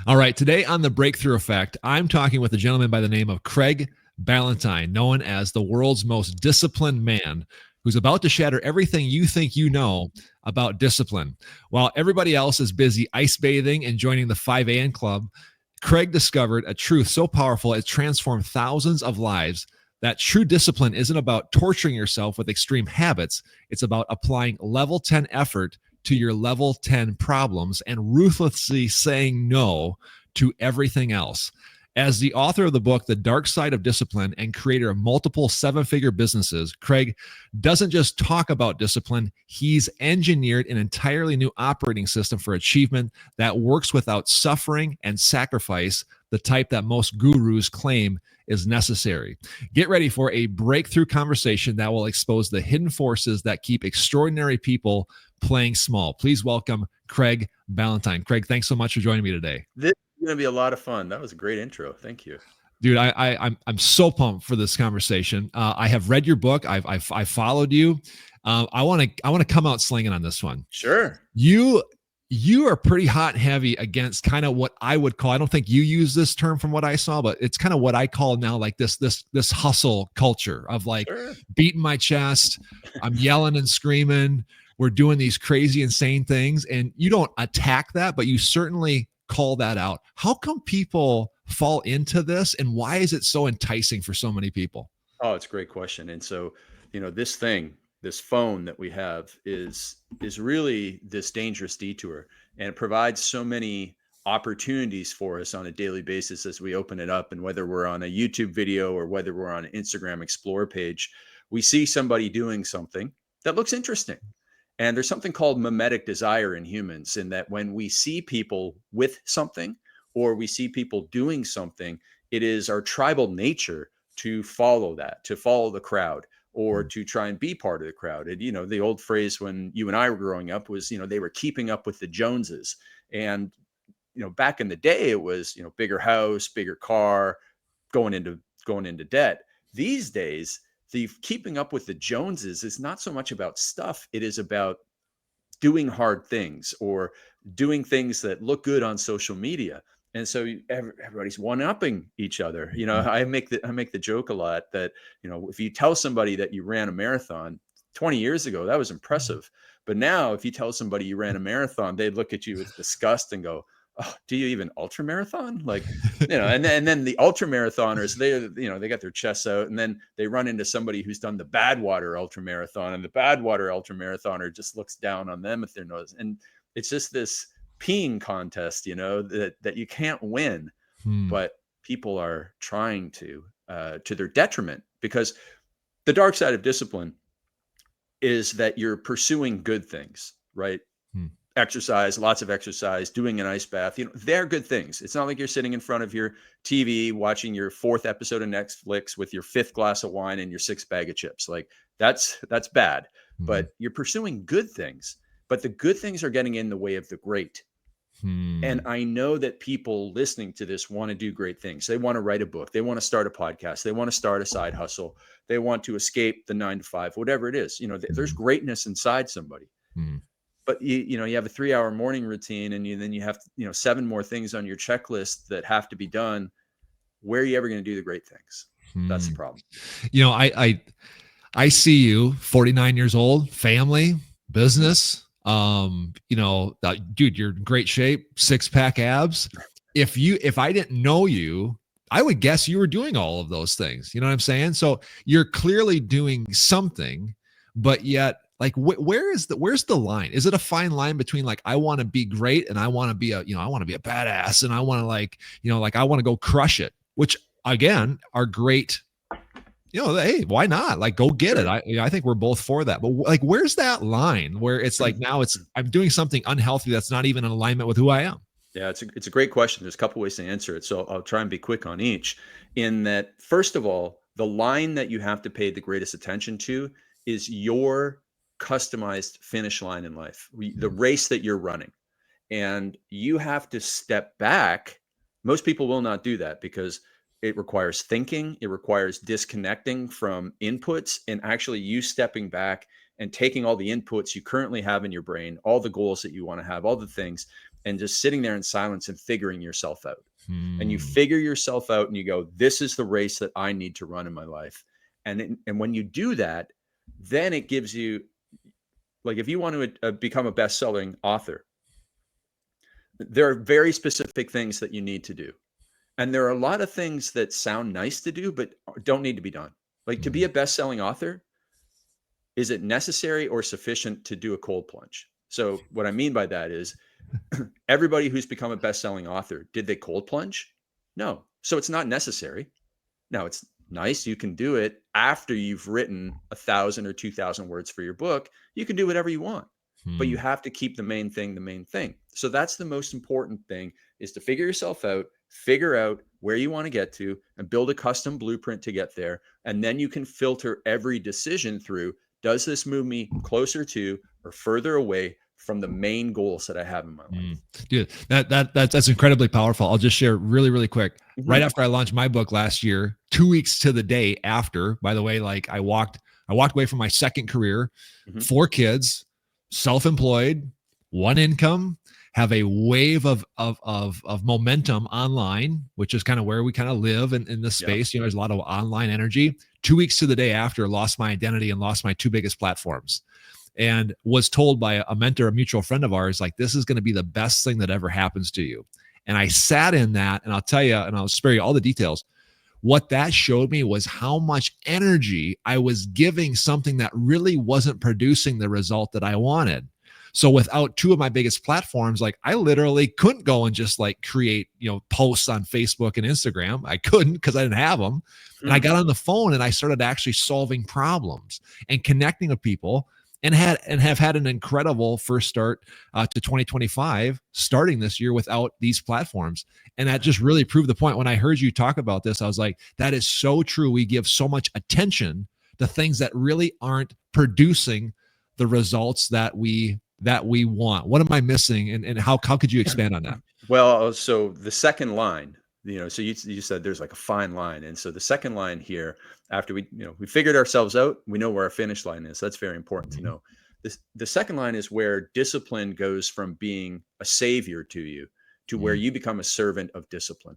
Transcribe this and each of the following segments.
All right. Today on The Breakthrough Effect, I'm talking with a gentleman by the name of Craig Ballantyne, known as the world's most disciplined man, who's about to shatter everything you think you know about discipline. While everybody else is busy ice bathing and joining the 5 a.m. club, Craig discovered a truth so powerful it transformed thousands of lives. That true discipline isn't about torturing yourself with extreme habits. It's about applying level 10 effort to your level 10 problems and ruthlessly saying no to everything else. As the author of the book, The Dark Side of Discipline, and creator of multiple 7-figure businesses, Craig doesn't just talk about discipline, he's engineered an entirely new operating system for achievement that works without suffering and sacrifice, the type that most gurus claim is necessary. Get ready for a breakthrough conversation that will expose the hidden forces that keep extraordinary people playing small. Please welcome Craig Ballantyne. Craig, thanks so much for joining me today. This is going to be a lot of fun. That was a great intro. Thank you. Dude, I'm so pumped for this conversation. I have read your book. I've followed you. I want to come out slinging on this one. Sure. You are pretty hot and heavy against kind of what I would call, I don't think you use this term from what I saw, but it's kind of what I call now like this hustle culture of like beating my chest. I'm yelling and screaming. We're doing these crazy, insane things. And you don't attack that, but you certainly call that out. How come people fall into this, and why is it so enticing for so many people? Oh, it's a great question. And so, this phone that we have is really this dangerous detour, and it provides so many opportunities for us on a daily basis as we open it up. And whether we're on a YouTube video or whether we're on an Instagram Explore page, we see somebody doing something that looks interesting. And there's something called mimetic desire in humans, in that when we see people with something or we see people doing something, it is our tribal nature to follow that, to follow the crowd, or to try and be part of the crowd. And, the old phrase when you and I were growing up was, they were keeping up with the Joneses. And, back in the day, it was, bigger house, bigger car, going into debt. These days, the keeping up with the Joneses is not so much about stuff. It is about doing hard things or doing things that look good on social media. And so everybody's one-upping each other. I make the joke a lot that, if you tell somebody that you ran a marathon 20 years ago, that was impressive. But now if you tell somebody you ran a marathon, they'd look at you with disgust and go, "Oh, do you even ultra marathon?" Like, and then the ultra marathoners, they got their chests out, and then they run into somebody who's done the Badwater ultra marathon, and the Badwater ultra marathoner just looks down on them with their nose. And it's just this peeing contest, that you can't win, but people are trying to their detriment, because the dark side of discipline is that you're pursuing good things, right? Exercise, lots of exercise, doing an ice bath, they're good things. It's not like you're sitting in front of your TV watching your 4th episode of Netflix with your 5th glass of wine and your 6th bag of chips. Like that's bad, but you're pursuing good things, but the good things are getting in the way of the great. And I know that people listening to this want to do great things. They want to write a book. They want to start a podcast. They want to start a side hustle. They want to escape the 9 to 5, whatever it is. There's greatness inside somebody. But you have a 3-hour morning routine, and then you have 7 more things on your checklist that have to be done. Where are you ever going to do the great things? That's the problem. I see you, 49 years old, family, business. Dude, you're in great shape, 6-pack abs. If I didn't know you, I would guess you were doing all of those things. You know what I'm saying? So you're clearly doing something, but yet, like, where's the line? Is it a fine line between like, I want to be great and I want to be a badass, and I want to I want to go crush it, which again are great. Hey, why not? Like, go get it. I think we're both for that. But like, where's that line where it's like, now I'm doing something unhealthy that's not even in alignment with who I am? Yeah, it's a great question. There's a couple ways to answer it. So I'll try and be quick on each. In that, first of all, the line that you have to pay the greatest attention to is your customized finish line in life, the race that you're running. And you have to step back. Most people will not do that because it requires thinking. It requires disconnecting from inputs and actually you stepping back and taking all the inputs you currently have in your brain, all the goals that you want to have, all the things, and just sitting there in silence and figuring yourself out. And you Hmm. figure yourself out and you go, this is the race that I need to run in my life. And when you do that, then it gives you, like, if you want to become a best-selling author, there are very specific things that you need to do. And there are a lot of things that sound nice to do, but don't need to be done. Like, to be Hmm. a best-selling author, is it necessary or sufficient to do a cold plunge? So what I mean by that is, everybody who's become a best-selling author, did they cold plunge? No. So it's not necessary. Now, it's nice. You can do it after you've written 1,000 or 2,000 words for your book. You can do whatever you want, but you Hmm. have to keep the main thing the main thing. So that's the most important thing, is to figure yourself out, figure out where you want to get to, and build a custom blueprint to get there. And then you can filter every decision through, does this move me closer to or further away from the main goals that I have in my Hmm. life? Dude, that's incredibly powerful. I'll just share really, really quick. Right Mhm. after I launched my book last year, 2 weeks to the day after, by the way, like I walked away from my second career, Mhm. 4 kids, self-employed, one income, have a wave of momentum online, which is kind of where we kind of live in this Yeah. space. There's a lot of online energy. 2 weeks to the day after, lost my identity and lost my two biggest platforms, and was told by a mentor, a mutual friend of ours, like, this is going to be the best thing that ever happens to you. And I sat in that, and I'll tell you, and I'll spare you all the details. What that showed me was how much energy I was giving something that really wasn't producing the result that I wanted. So without two of my biggest platforms, like, I literally couldn't go and just like create, posts on Facebook and Instagram. I couldn't, because I didn't have them. And I Mm. got on the phone and I started actually solving problems and connecting with people, and have had an incredible first start to 2025, starting this year without these platforms. And that just really proved the point. When I heard you talk about this, I was like, that is so true. We give so much attention to things that really aren't producing the results that we want. What am I missing? And how could you expand on that? Well, so the second line, so you said there's like a fine line. And so the second line here, after we figured ourselves out, we know where our finish line is. That's very important to Mhm. know. The second line is where discipline goes from being a savior to you to where Mm. you become a servant of discipline.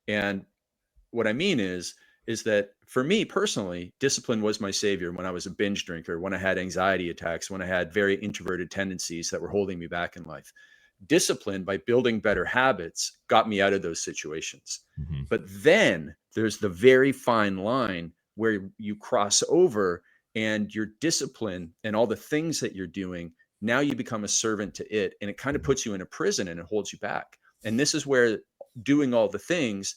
And what I mean is that for me personally, discipline was my savior when I was a binge drinker, when I had anxiety attacks, when I had very introverted tendencies that were holding me back in life. Discipline, by building better habits, got me out of those situations. Mhm. But then there's the very fine line where you cross over, and your discipline and all the things that you're doing, now you become a servant to it, and it kind of puts you in a prison and it holds you back. And this is where doing all the things,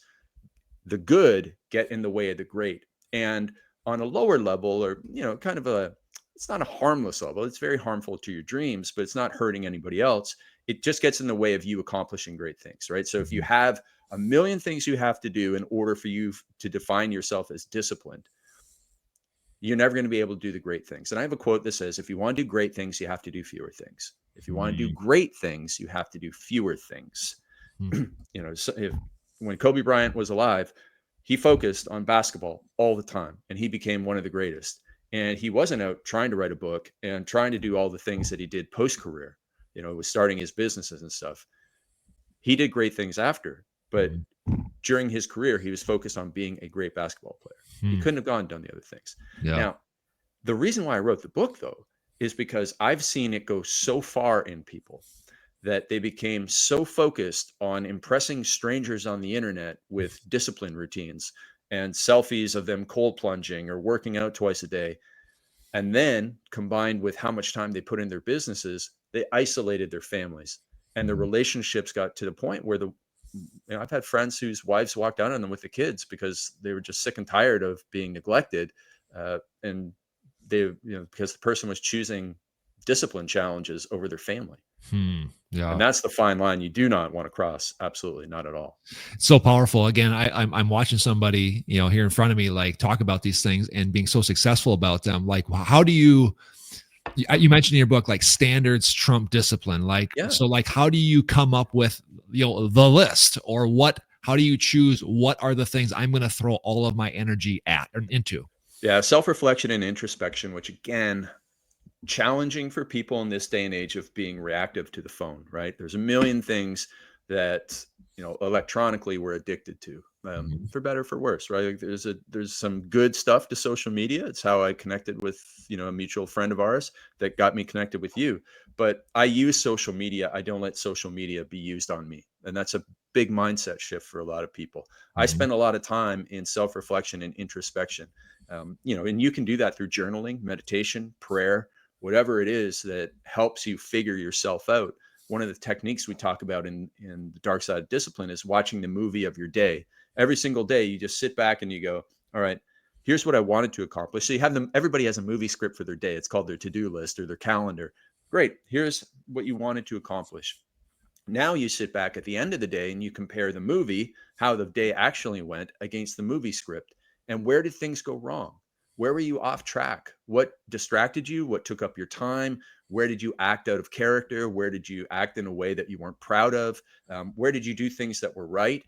the good, get in the way of the great. And on a lower level, or kind of it's not a harmless level, it's very harmful to your dreams, but it's not hurting anybody else. It just gets in the way of you accomplishing great things, right? So if you Mhm. have a million things you have to do in order for you to define yourself as disciplined, you're never going to be able to do the great things. And I have a quote that says, if you want to do great things, you have to do fewer things. If you want to do Mm. great things, you have to do fewer things. Mm. So when Kobe Bryant was alive, he focused on basketball all the time, and he became one of the greatest. And he wasn't out trying to write a book and trying to do all the things that he did post career. Was starting his businesses and stuff. He did great things after, but Mhm. during his career, he was focused on being a great basketball player. He Mm. couldn't have gone and done the other things. Yeah. Now, the reason why I wrote the book, though, is because I've seen it go so far in people that they became so focused on impressing strangers on the internet with discipline routines and selfies of them cold plunging or working out twice a day. And then combined with how much time they put in their businesses, they isolated their families, and the Mhm. relationships got to the point where I've had friends whose wives walked out on them with the kids because they were just sick and tired of being neglected. And because the person was choosing discipline challenges over their family. Hmm. And Yeah. that's the fine line you do not want to cross. Absolutely not at all. So powerful. Again, I'm watching somebody, here in front of me, like, talk about these things and being so successful about them. Like, how do you mentioned in your book, like, standards trump discipline. Like, Yeah. so, like, how do you come up with, the list, or how do you choose what are the things I'm going to throw all of my energy at or into? Yeah. Self reflection and introspection, which again, challenging for people in this day and age of being reactive to the phone, right? There's a million things that, electronically we're addicted to, Mhm. for better, for worse, right? Like there's some good stuff to social media. It's how I connected with, a mutual friend of ours that got me connected with you. But I use social media. I don't let social media be used on me. And that's a big mindset shift for a lot of people. I Mhm. spend a lot of time in self-reflection and introspection. And you can do that through journaling, meditation, prayer, whatever it is that helps you figure yourself out. One of the techniques we talk about in the dark side of discipline is watching the movie of your day. Every single day, you just sit back and you go, all right, here's what I wanted to accomplish. So you have them, everybody has a movie script for their day. It's called their to-do list or their calendar. Great. Here's what you wanted to accomplish. Now you sit back at the end of the day and you compare the movie, how the day actually went against the movie script. And where did things go wrong? Where were you off track? What distracted you? What took up your time? Where did you act out of character? Where did you act in a way that you weren't proud of? Where did you do things that were right?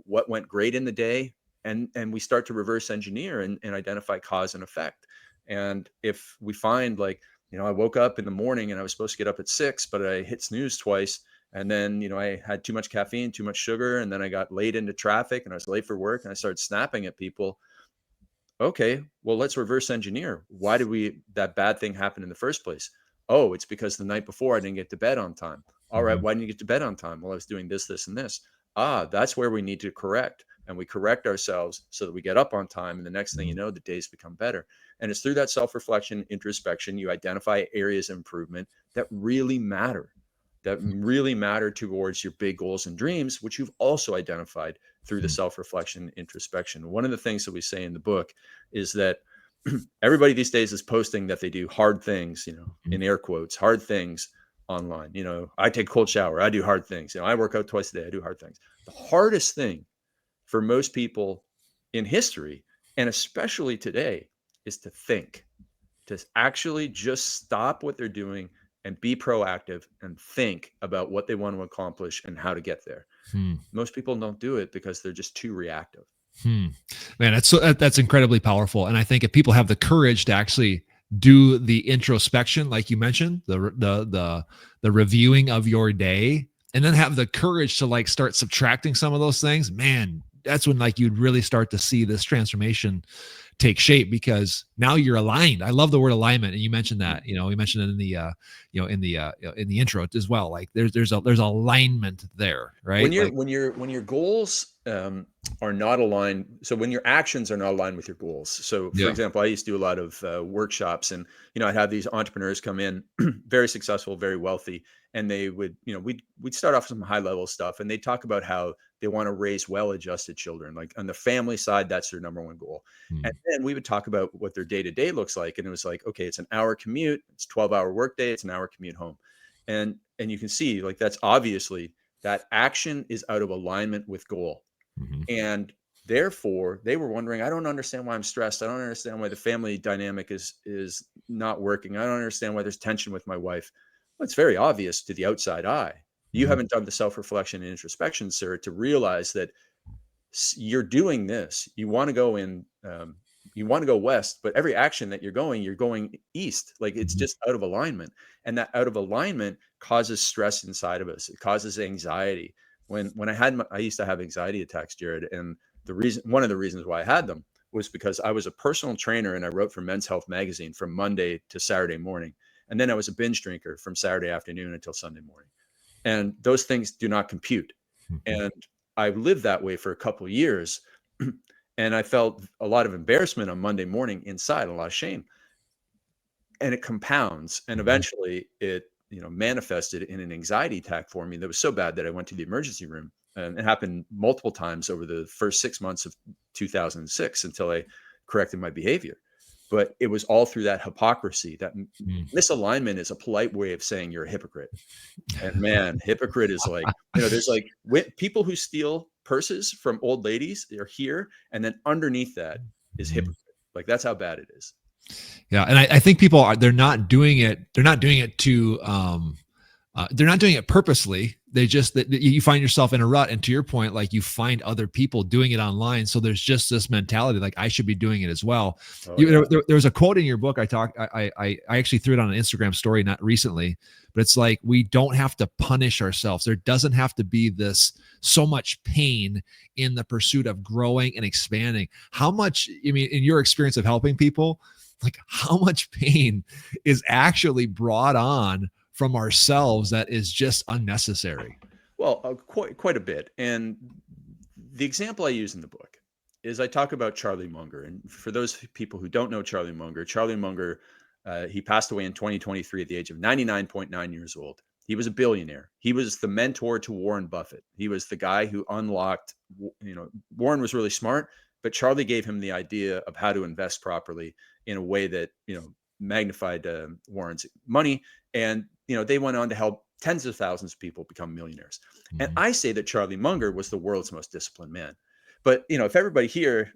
What went great in the day? And we start to reverse engineer and identify cause and effect. And if we find, like, I woke up in the morning and I was supposed to get up at 6, but I hit snooze twice, and then, I had too much caffeine, too much sugar, and then I got late into traffic and I was late for work and I started snapping at people. Okay, well, let's reverse engineer. Why did that bad thing happen in the first place? Oh, it's because the night before I didn't get to bed on time. All right, Mhm. why didn't you get to bed on time? Well, I was doing this, this, and this. Ah, that's where we need to correct. And we correct ourselves so that we get up on time. And the next thing you Mhm. know, the days become better. And it's through that self reflection, introspection, you identify areas of improvement that really matter, towards your big goals and dreams, which you've also identified through the Mhm. self reflection, introspection. One of the things that we say in the book is that everybody these days is posting that they do hard things, Mhm. in air quotes, hard things online. I take a cold shower, I do hard things. I work out twice a day, I do hard things. The hardest thing for most people in history, and especially today, is to think, to actually just stop what they're doing and be proactive and think about what they want to accomplish and how to get there. Hmm. Most people don't do it because they're just too reactive. Hmm. Man, that's incredibly powerful. And I think if people have the courage to actually do the introspection, like you mentioned, the reviewing of your day, and then have the courage to like start subtracting some of those things, man, that's when like you'd really start to see this transformation take shape, because now you're aligned. I love the word alignment, and you mentioned that. We mentioned it in the in the intro as well. Like there's alignment there, when right? your Like, when your goals are not aligned, so when your actions are not aligned with your goals. So for yeah. example, I used to do a lot of workshops, and I'd have these entrepreneurs come in, very successful, very wealthy, and they would, we'd start off with some high level stuff, and they talk about how they want to raise well adjusted children, like on the family side, that's their number one goal. And Hmm. then we would talk about what their day to day looks like, and it was like, okay, it's an hour commute, it's 12-hour workday, it's an hour commute home. And you can see, like, that's obviously, that action is out of alignment with goal. Hmm. And therefore, they were wondering, I don't understand why I'm stressed. I don't understand why the family dynamic is not working. I don't understand why there's tension with my wife. Well, it's very obvious to the outside eye. You Hmm. haven't done the self-reflection and introspection, sir, to realize that you're doing this. You want to go west, but every action that you're going east. Like, it's Hmm. just out of alignment. And that out of alignment causes stress inside of us. It causes anxiety. When I used to have anxiety attacks, Jared, and one of the reasons why I had them was because I was a personal trainer and I wrote for Men's Health magazine from Monday to Saturday morning. And then I was a binge drinker from Saturday afternoon until Sunday morning. And those things do not compute. Hmm. And I lived that way for a couple of years. And I felt a lot of embarrassment on Monday morning inside, a lot of shame. And it compounds. And Hmm. eventually it, manifested in an anxiety attack for me that was so bad that I went to the emergency room. And it happened multiple times over the first 6 months of 2006 until I corrected my behavior. But it was all through that hypocrisy. That misalignment is a polite way of saying you're a hypocrite. And man, hypocrite is like, there's like people who steal purses from old ladies are here. And then underneath that is Hmm. hypocrite. Like, that's how bad it is. Yeah, and I think people are they're not doing it. They're not doing it to they're not doing it purposely. You find yourself in a rut. And to your point, like you find other people doing it online. So there's just this mentality, like I should be doing it as well. Oh, yeah. There was a quote in your book. I actually threw it on an Instagram story, not recently, but it's like, we don't have to punish ourselves. There doesn't have to be this so much pain in the pursuit of growing and expanding. How much, I mean, in your experience of helping people, like how much pain is actually brought on from ourselves that is just unnecessary? Well, quite a bit. And the example I use in the book is I talk about Charlie Munger. And for those people who don't know Charlie Munger, he passed away in 2023 at the age of 99.9 years old. He was a billionaire. He was the mentor to Warren Buffett. He was the guy who unlocked, Warren was really smart, but Charlie gave him the idea of how to invest properly in a way that, magnified Warren's money. And, they went on to help tens of thousands of people become millionaires. And I say that Charlie Munger was the world's most disciplined man. But, if everybody here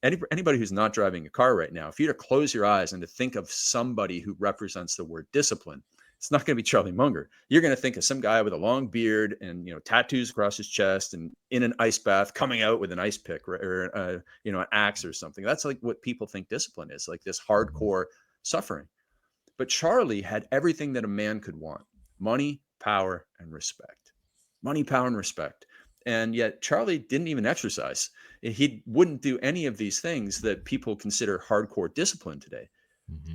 anybody who's not driving a car right now, if you were to close your eyes and to think of somebody who represents the word discipline, it's not going to be Charlie Munger. You're going to think of some guy with a long beard and, tattoos across his chest and in an ice bath coming out with an ice pick or an axe or something. That's like what people think discipline is, like this hardcore suffering. But Charlie had everything that a man could want: money, power, and respect. Money, power, and respect. And yet Charlie didn't even exercise. He wouldn't do any of these things that people consider hardcore discipline today.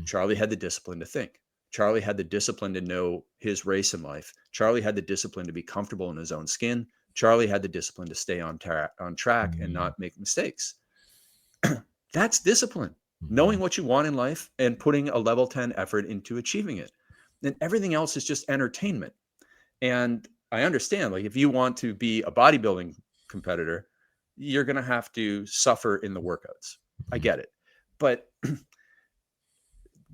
Charlie had the discipline to think. Charlie had the discipline to know his race in life. Charlie had the discipline to be comfortable in his own skin. Charlie had the discipline to stay on track and not make mistakes. That's discipline. Knowing what you want in life and putting a level 10 effort into achieving it. And everything else is just entertainment. And I understand, like, if you want to be a bodybuilding competitor, you're going to have to suffer in the workouts. I get it. But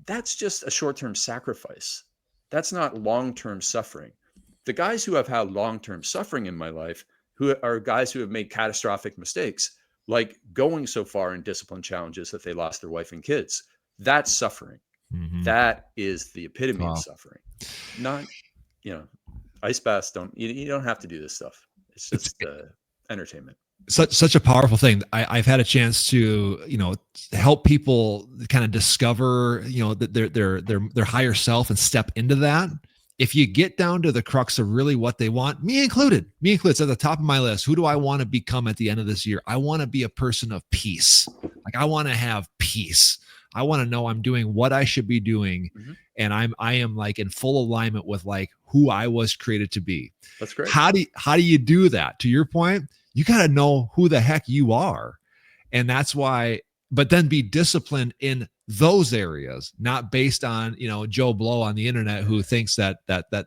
that's just a short-term sacrifice. That's not long-term suffering. The guys who have had long-term suffering in my life, who are guys who have made catastrophic mistakes, like going so far in discipline challenges that they lost their wife and kids, that's suffering. That is the epitome of suffering. Not, ice baths you don't have to do this stuff. It's just entertainment. Such a powerful thing. I've had a chance to, help people kind of discover, their higher self and step into that. If you get down to the crux of really what they want, me included, it's at the top of my list. Who do I want to become at the end of this year? I want to be a person of peace. Like, I want to have peace. I want to know I'm doing what I should be doing. And I am like in full alignment with like who I was created to be. That's great. How do you do that? To your point, you got to know who the heck you are. And that's why, but then be disciplined in those areas, not based on, Joe Blow on the internet who thinks that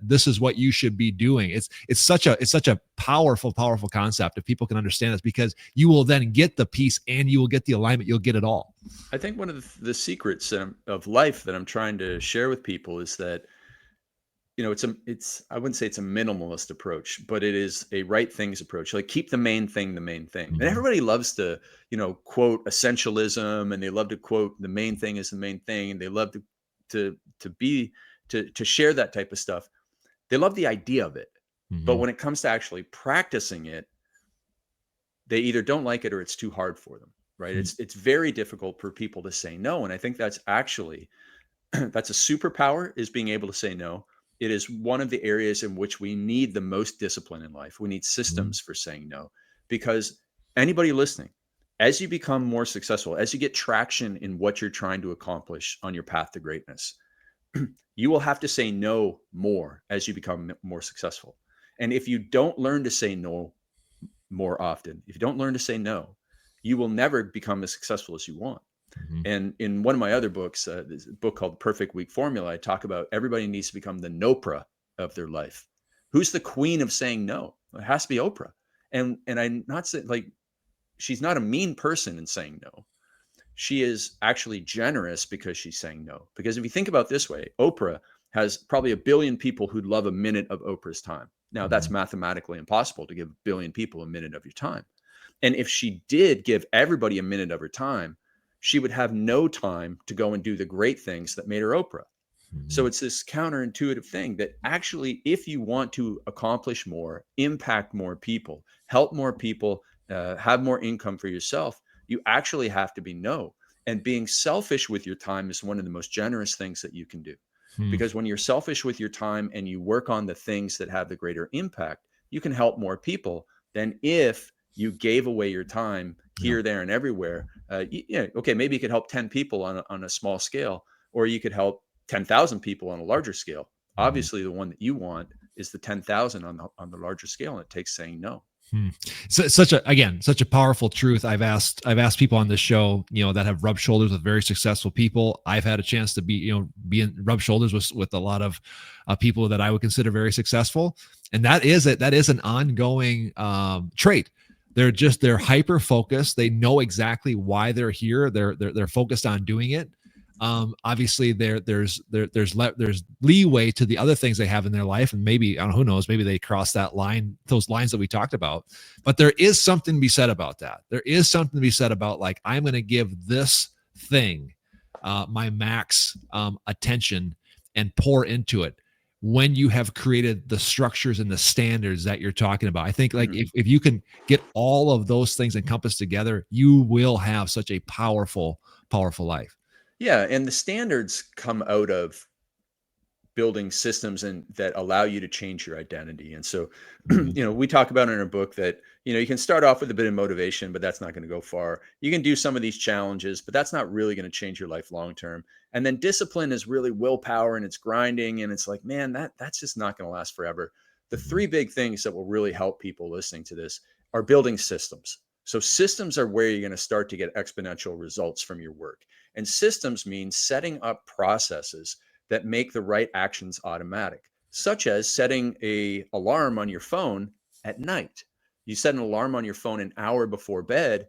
this is what you should be doing. It's such a powerful concept if people can understand this, because you will then get the peace and you will get the alignment. You'll get it all. I think one of the secrets of life that I'm trying to share with people is that, I wouldn't say it's a minimalist approach, but it is a right things approach. Like, keep the main thing the main thing. And everybody loves to, quote essentialism, and they love to quote the main thing is the main thing. And they love to share that type of stuff. They love the idea of it. But when it comes to actually practicing it, they either don't like it or it's too hard for them. Right. It's very difficult for people to say no. And I think that's actually, that's a superpower, is being able to say no. It is one of the areas in which we need the most discipline in life. We need systems for saying no, because anybody listening, as you become more successful, as you get traction in what you're trying to accomplish on your path to greatness, you will have to say no more as you become more successful. And if you don't learn to say no more often, if you don't learn to say no, you will never become as successful as you want. And in one of my other books, this book called Perfect Week Formula, I talk about everybody needs to become the Nopra of their life. Who's the queen of saying no? It has to be Oprah. And I'm not saying, like, she's not a mean person in saying no. She is actually generous because she's saying no. Because if you think about it this way, Oprah has probably 1 billion people who'd love a minute of Oprah's time. Now, that's mathematically impossible to give 1 billion people a minute of your time. And if she did give everybody a minute of her time, she would have no time to go and do the great things that made her Oprah. So Mhm. it's this counterintuitive thing that actually, if you want to accomplish more, impact more people, help more people, have more income for yourself, you actually have to be no. And being selfish with your time is one of the most generous things that you can do. Hmm. Because when you're selfish with your time and you work on the things that have the greater impact, you can help more people than if you gave away your time Yeah. here, there, and everywhere. Yeah, okay, maybe you could help 10 people on a small scale, or you could help 10,000 people on a larger scale. Mhm. Obviously, the one that you want is the 10,000 on the larger scale, and it takes saying no. Hmm. So, such a powerful truth. I've asked people on this show, that have rubbed shoulders with very successful people. I've had a chance to rub shoulders with a lot of people that I would consider very successful, and that is an ongoing trait. They're hyper focused. They know exactly why they're here. They're focused on doing it. Obviously, there's leeway to the other things they have in their life, and maybe, I don't know, who knows, maybe they cross those lines that we talked about. But there is something to be said about that. There is something to be said about, like, I'm going to give this thing my max attention and pour into it when you have created the structures and the standards that you're talking about. I think, like, Mhm. if you can get all of those things encompassed together, you will have such a powerful life. Yeah, and the standards come out of building systems and that allow you to change your identity. And so, Mhm. we talk about in our book that, you can start off with a bit of motivation, but that's not going to go far. You can do some of these challenges, but that's not really going to change your life long term. And then discipline is really willpower, and it's grinding, and it's like, man, that's just not going to last forever. The Mhm. three big things that will really help people listening to this are building systems. So systems are where you're going to start to get exponential results from your work. And systems mean setting up processes that make the right actions automatic, such as setting a alarm on your phone at night. You set an alarm on your phone an hour before bed,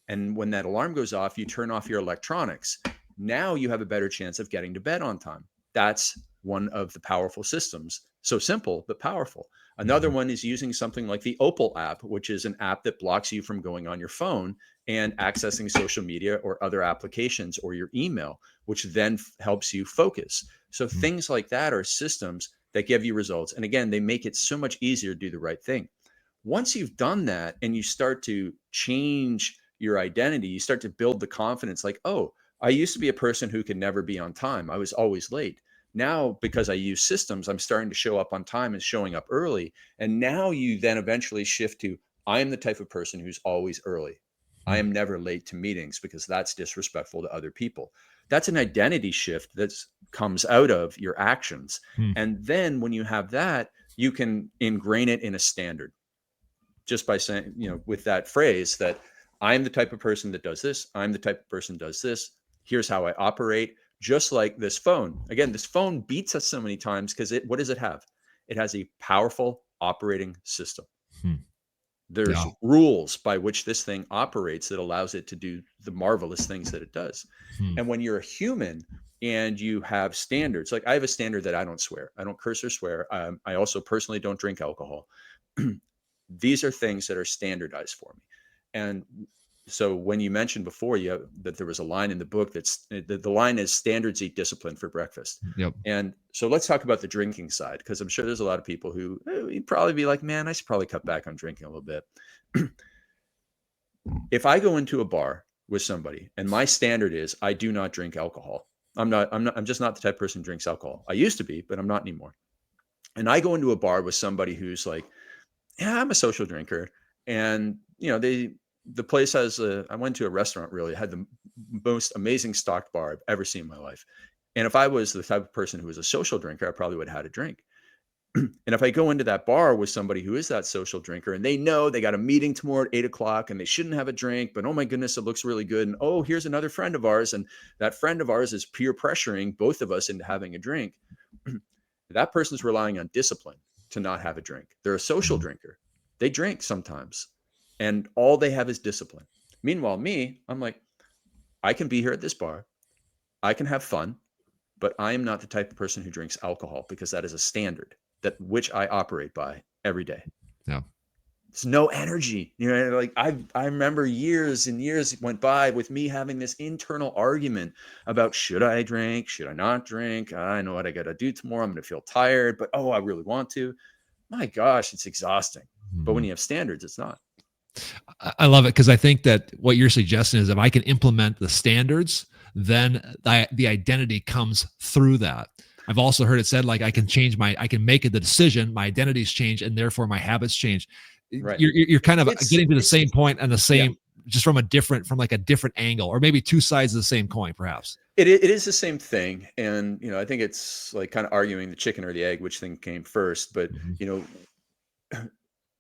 and when that alarm goes off, you turn off your electronics. Now you have a better chance of getting to bed on time. That's one of the powerful systems. So simple, but powerful. Another Mhm. one is using something like the Opal app, which is an app that blocks you from going on your phone and accessing social media or other applications or your email, which then helps you focus. So Mhm. things like that are systems that give you results. And again, they make it so much easier to do the right thing. Once you've done that and you start to change your identity, you start to build the confidence, like, oh, I used to be a person who could never be on time. I was always late. Now, because I use systems, I'm starting to show up on time and showing up early. And now you then eventually shift to, I am the type of person who's always early. I Mhm. am never late to meetings because that's disrespectful to other people. That's an identity shift that comes out of your actions. Mhm. And then when you have that, you can ingrain it in a standard just by saying, with that phrase that I'm the type of person that does this, I'm the type of person that does this, here's how I operate. Just like this phone. Again, this phone beats us so many times because what does it have? It has a powerful operating system. Mhm. There's Yeah. rules by which this thing operates that allows it to do the marvelous things that it does. Mhm. And when you're a human and you have standards, like I have a standard that I don't swear, I don't curse or swear. I also personally don't drink alcohol. These are things that are standardized for me. And so when you mentioned before that there was a line in the book the line is standards eat discipline for breakfast. Yep. And so let's talk about the drinking side, because I'm sure there's a lot of people who you'd probably be like, man, I should probably cut back on drinking a little bit. If I go into a bar with somebody and my standard is I do not drink alcohol, I'm just not the type of person who drinks alcohol. I used to be, but I'm not anymore. And I go into a bar with somebody who's like, yeah, I'm a social drinker. And, the place I went to a restaurant, really had the most amazing stocked bar I've ever seen in my life. And if I was the type of person who was a social drinker, I probably would have had a drink. And if I go into that bar with somebody who is that social drinker and they know they got a meeting tomorrow at 8 o'clock and they shouldn't have a drink, but oh my goodness, it looks really good. And oh, here's another friend of ours. And that friend of ours is peer pressuring both of us into having a drink. That person's relying on discipline to not have a drink. They're a social Mhm. drinker. They drink sometimes, and all they have is discipline. Meanwhile, me, I'm like, I can be here at this bar. I can have fun, but I am not the type of person who drinks alcohol because that is a standard that which I operate by every day. Yeah. There's no energy. Like I remember years and years went by with me having this internal argument about, should I drink? Should I not drink? I know what I got to do tomorrow. I'm going to feel tired, but I really want to. My gosh, it's exhausting. But when you have standards, it's not. I love it, because I think that what you're suggesting is if I can implement the standards, then the identity comes through that. I've also heard it said, like, I can make the decision, my identities change, and therefore my habits change. Right. You're kind of getting to the same point and the same, just from a different angle, or maybe two sides of the same coin, perhaps. It is the same thing. And, I think it's like kind of arguing the chicken or the egg, which thing came first. But,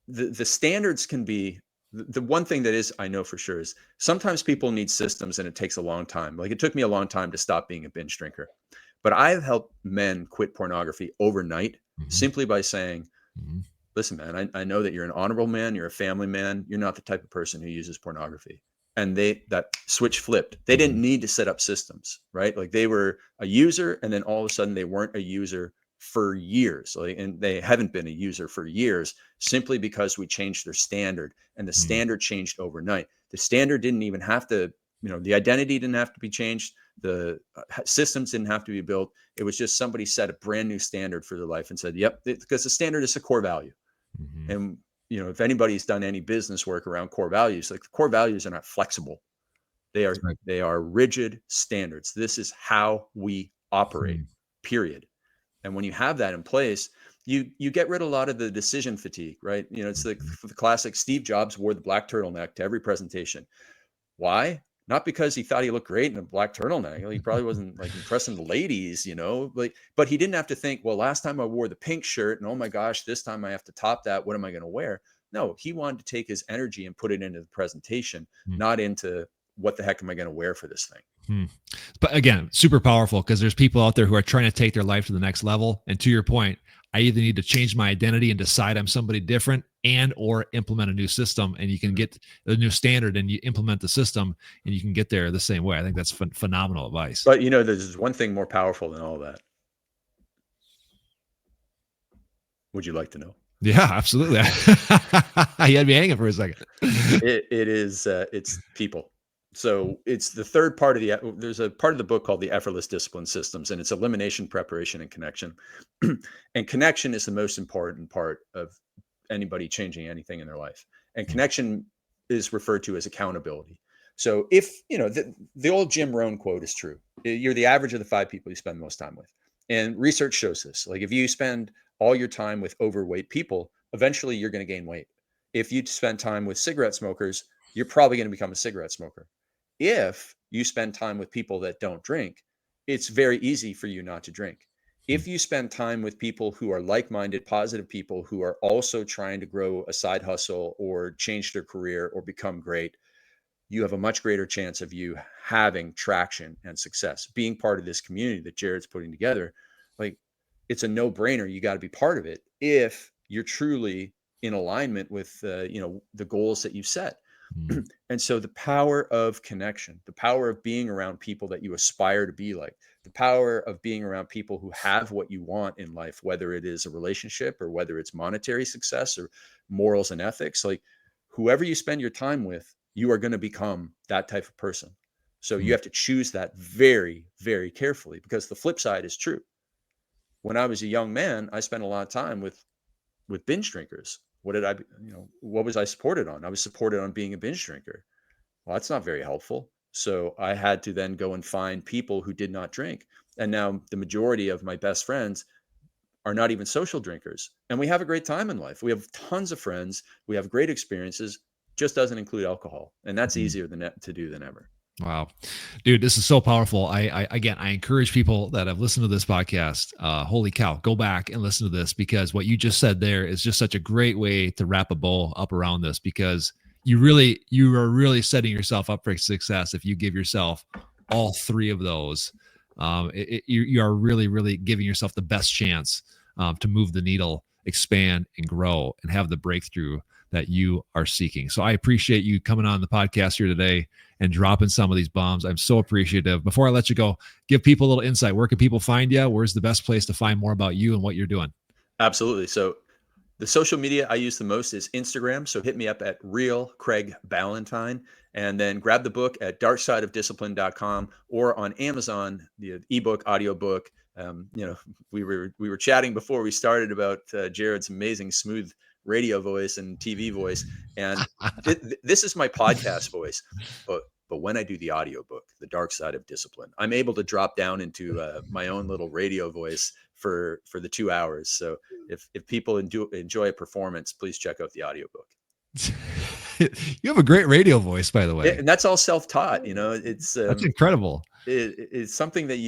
the standards can be the one thing that is, I know for sure, is sometimes people need systems and it takes a long time. Like, it took me a long time to stop being a binge drinker, but I've helped men quit pornography overnight simply by saying, listen, man, I know that you're an honorable man. You're a family man. You're not the type of person who uses pornography. And that switch flipped. They didn't need to set up systems, right? Like, they were a user, and then all of a sudden they weren't a user for years. And they haven't been a user for years, simply because we changed their standard, and the standard changed overnight. The standard didn't even have to, the identity didn't have to be changed. The systems didn't have to be built. It was just somebody set a brand new standard for their life and said, yep, because the standard is a core value. And, if anybody's done any business work around core values, like, the core values are not flexible. They are rigid standards. This is how we operate, period. And when you have that in place, you get rid of a lot of the decision fatigue, right? It's like the classic Steve Jobs wore the black turtleneck to every presentation. Why? Not because he thought he looked great in a black turtleneck. He probably wasn't like impressing the ladies, but he didn't have to think, well, last time I wore the pink shirt, and oh my gosh, this time I have to top that. What am I going to wear? No, he wanted to take his energy and put it into the presentation, not into what the heck am I going to wear for this thing. But again, super powerful, because there's people out there who are trying to take their life to the next level. And to your point, I either need to change my identity and decide I'm somebody different, or implement a new system, and you can get a new standard and you implement the system and you can get there the same way. I think that's phenomenal advice. But there's one thing more powerful than all that. Would you like to know? Yeah, absolutely. You had me hanging for a second. It's people. So it's the third part of there's a part of the book called The Effortless Discipline Systems, and it's elimination, preparation, and connection. And connection is the most important part of anybody changing anything in their life. And connection is referred to as accountability. So if, the old Jim Rohn quote is true, you're the average of the 5 people you spend the most time with. And research shows this. Like, if you spend all your time with overweight people, eventually you're going to gain weight. If you spend time with cigarette smokers, you're probably going to become a cigarette smoker. If you spend time with people that don't drink, it's very easy for you not to drink. If you spend time with people who are like-minded, positive people who are also trying to grow a side hustle or change their career or become great, you have a much greater chance of you having traction and success. Being part of this community that Jared's putting together, like, it's a no-brainer. You got to be part of it if you're truly in alignment with the goals that you set. And so the power of connection, the power of being around people that you aspire to be like, the power of being around people who have what you want in life, whether it is a relationship or whether it's monetary success or morals and ethics, like, whoever you spend your time with, you are going to become that type of person. So you have to choose that very, very carefully, because the flip side is true. When I was a young man, I spent a lot of time with binge drinkers. What was I supported on? I was supported on being a binge drinker. Well, that's not very helpful. So I had to then go and find people who did not drink. And now the majority of my best friends are not even social drinkers. And we have a great time in life. We have tons of friends. We have great experiences. Just doesn't include alcohol. And that's easier to do than ever. Wow, dude, this is so powerful. I encourage people that have listened to this podcast, holy cow, go back and listen to this, because what you just said there is just such a great way to wrap a bow up around this, because you are really setting yourself up for success if you give yourself all 3 of those. You are really, really giving yourself the best chance to move the needle, expand, and grow, and have the breakthrough that you are seeking. So I appreciate you coming on the podcast here today and dropping some of these bombs. I'm so appreciative. Before I let you go, give people a little insight. Where can people find you? Where's the best place to find more about you and what you're doing? Absolutely. So The social media I use the most is Instagram. So hit me up at Real Craig Ballantyne, and then grab the book at darksideofdiscipline.com or on Amazon, the ebook, audiobook. We were chatting before we started about Jared's amazing smooth radio voice and TV voice, and this is my podcast voice. But when I do the audiobook, The Dark Side of Discipline, I'm able to drop down into my own little radio voice for the 2 hours. So if people enjoy a performance, please check out the audiobook. You have a great radio voice, by the way. And that's all self-taught. It's That's incredible. it's something that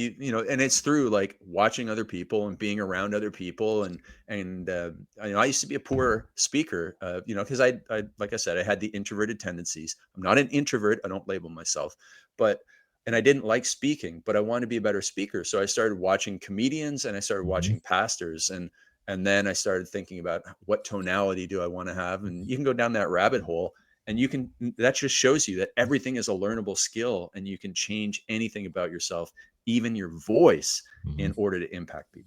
and it's through like watching other people and being around other people. And I used to be a poor speaker, because I like I said, I had the introverted tendencies. I'm not an introvert. I don't label myself, and I didn't like speaking, but I wanted to be a better speaker. So I started watching comedians and I started watching pastors, and then I started thinking about what tonality do I want to have? And you can go down that rabbit hole, and that just shows you that everything is a learnable skill, and you can change anything about yourself, even your voice, in order to impact people.